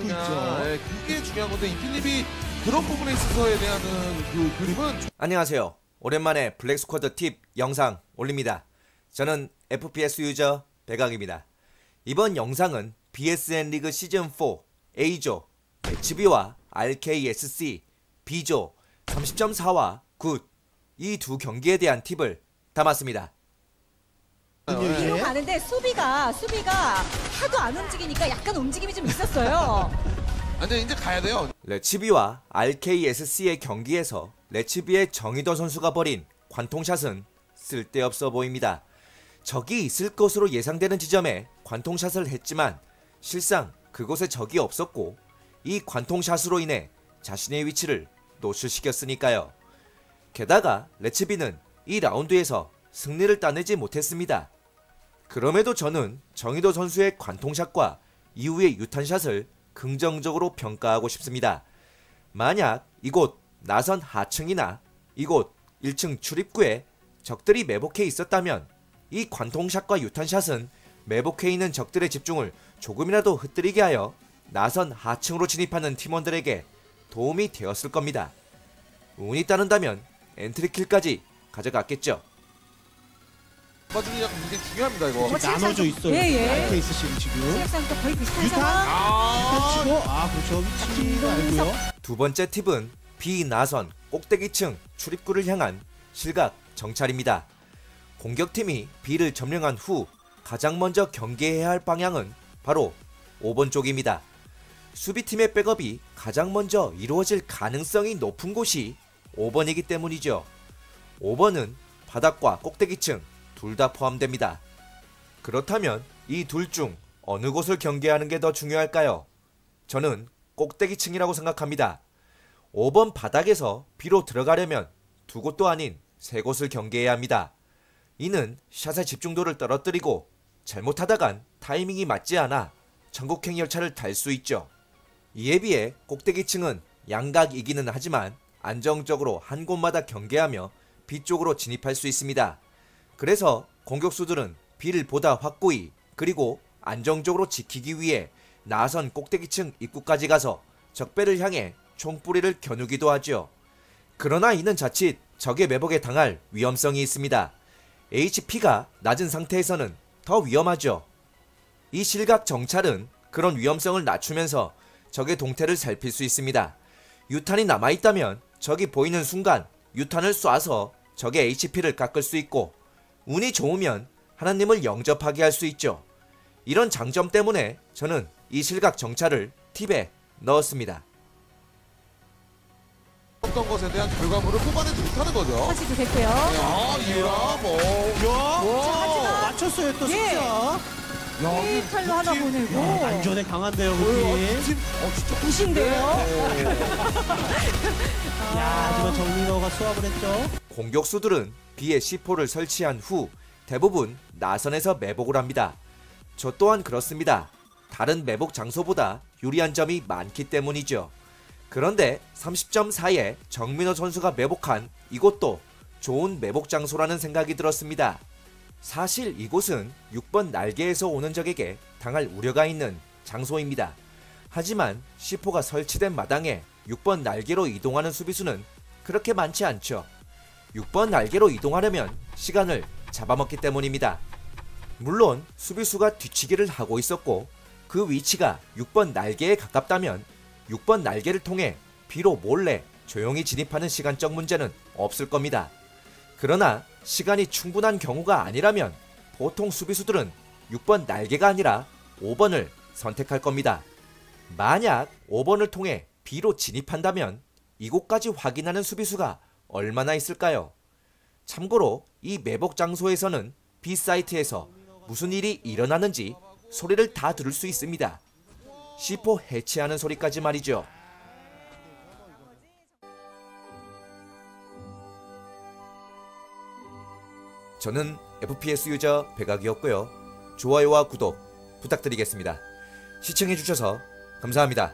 잡고 그냥, 있죠. 예, 그게 중요한 건데 인피니비 그런 부분에 있어서에 대한 그 그림은 안녕하세요. 오랜만에 블랙스쿼드 팁 영상 올립니다. 저는 FPS 유저 백악입니다. 이번 영상은 BSN 리그 시즌4 A조 HB와 RKSC B조 30.4와 굿 이 두 경기에 대한 팁을 담았습니다. 예. 가는데 수비가 하도 안 움직이니까 약간 움직임이 좀 있었어요. 근데 이제 가야 돼요. 레츠비와 RKSC의 경기에서 레츠비의 정의도 선수가 벌인 관통샷은 쓸데없어 보입니다. 적이 있을 것으로 예상되는 지점에 관통샷을 했지만 실상 그곳에 적이 없었고 이 관통샷으로 인해 자신의 위치를 노출시켰으니까요. 게다가 레츠비는 이 라운드에서 승리를 따내지 못했습니다. 그럼에도 저는 정의도 선수의 관통샷과 이후의 유탄샷을 긍정적으로 평가하고 싶습니다. 만약 이곳 나선 하층이나 이곳 1층 출입구에 적들이 매복해 있었다면 이 관통샷과 유탄샷은 매복해 있는 적들의 집중을 조금이라도 흩뜨리게 하여 나선 하층으로 진입하는 팀원들에게 도움이 되었을 겁니다. 운이 따른다면 엔트리킬까지 가져갔겠죠. 빠지는 약간 굉장히 중요합니다 이거. 나눠져 있어요. 예. RKSC는 지금. 체력상도 거의 비슷한 유탄? 상황. 치고 그렇죠. 위치를 알고요. 두 번째 팁은 비나선 꼭대기층 출입구를 향한 실각 정찰입니다. 공격팀이 B를 점령한 후 가장 먼저 경계해야 할 방향은 바로 5번 쪽입니다. 수비팀의 백업이 가장 먼저 이루어질 가능성이 높은 곳이 5번이기 때문이죠. 5번은 바닥과 꼭대기층 둘 다 포함됩니다. 그렇다면 이 둘 중 어느 곳을 경계하는 게 더 중요할까요? 저는 꼭대기층이라고 생각합니다. 5번 바닥에서 B로 들어가려면 두 곳도 아닌 세 곳을 경계해야 합니다. 이는 샷의 집중도를 떨어뜨리고 잘못하다간 타이밍이 맞지 않아 전국행 열차를 탈 수 있죠. 이에 비해 꼭대기층은 양각이기는 하지만 안정적으로 한 곳마다 경계하며 B 쪽으로 진입할 수 있습니다. 그래서 공격수들은 B를 보다 확고히 그리고 안정적으로 지키기 위해 나선 꼭대기층 입구까지 가서 적배를 향해 총뿌리를 겨누기도 하죠. 그러나 이는 자칫 적의 매복에 당할 위험성이 있습니다. HP가 낮은 상태에서는 더 위험하죠. 이 실각 정찰은 그런 위험성을 낮추면서 적의 동태를 살필 수 있습니다. 유탄이 남아있다면 적이 보이는 순간 유탄을 쏴서 적의 HP를 깎을 수 있고 운이 좋으면 하나님을 영접하게 할 수 있죠. 이런 장점 때문에 저는 이 실각 정찰을 팁에 넣었습니다. 어떤 것에 대한 결과물을 뽑아내지 못하는 거죠. 터치도 됐고요. 이라 야, 맞췄어요 또 예. 진짜. 탈로 하나 보내고. 안전에 강한데요, 그 팀. 진짜 굿인데요. 야, 하지만 정민호가 수합을 했죠. 공격수들은 B에 C4를 설치한 후 대부분 나선에서 매복을 합니다. 저 또한 그렇습니다. 다른 매복 장소보다 유리한 점이 많기 때문이죠. 그런데 30.4에 정민호 선수가 매복한 이곳도 좋은 매복 장소라는 생각이 들었습니다. 사실 이곳은 6번 날개에서 오는 적에게 당할 우려가 있는 장소입니다. 하지만 C4가 설치된 마당에 6번 날개로 이동하는 수비수는 그렇게 많지 않죠. 6번 날개로 이동하려면 시간을 잡아먹기 때문입니다. 물론 수비수가 뒤치기를 하고 있었고 그 위치가 6번 날개에 가깝다면 6번 날개를 통해 B로 몰래 조용히 진입하는 시간적 문제는 없을 겁니다. 그러나 시간이 충분한 경우가 아니라면 보통 수비수들은 6번 날개가 아니라 5번을 선택할 겁니다. 만약 5번을 통해 B로 진입한다면 이곳까지 확인하는 수비수가 얼마나 있을까요? 참고로 이 매복 장소에서는 B사이트에서 무슨 일이 일어나는지 소리를 다 들을 수 있습니다. C4 해체하는 소리까지 말이죠. 저는 FPS 유저 백악이었고요. 좋아요와 구독 부탁드리겠습니다. 시청해주셔서 감사합니다.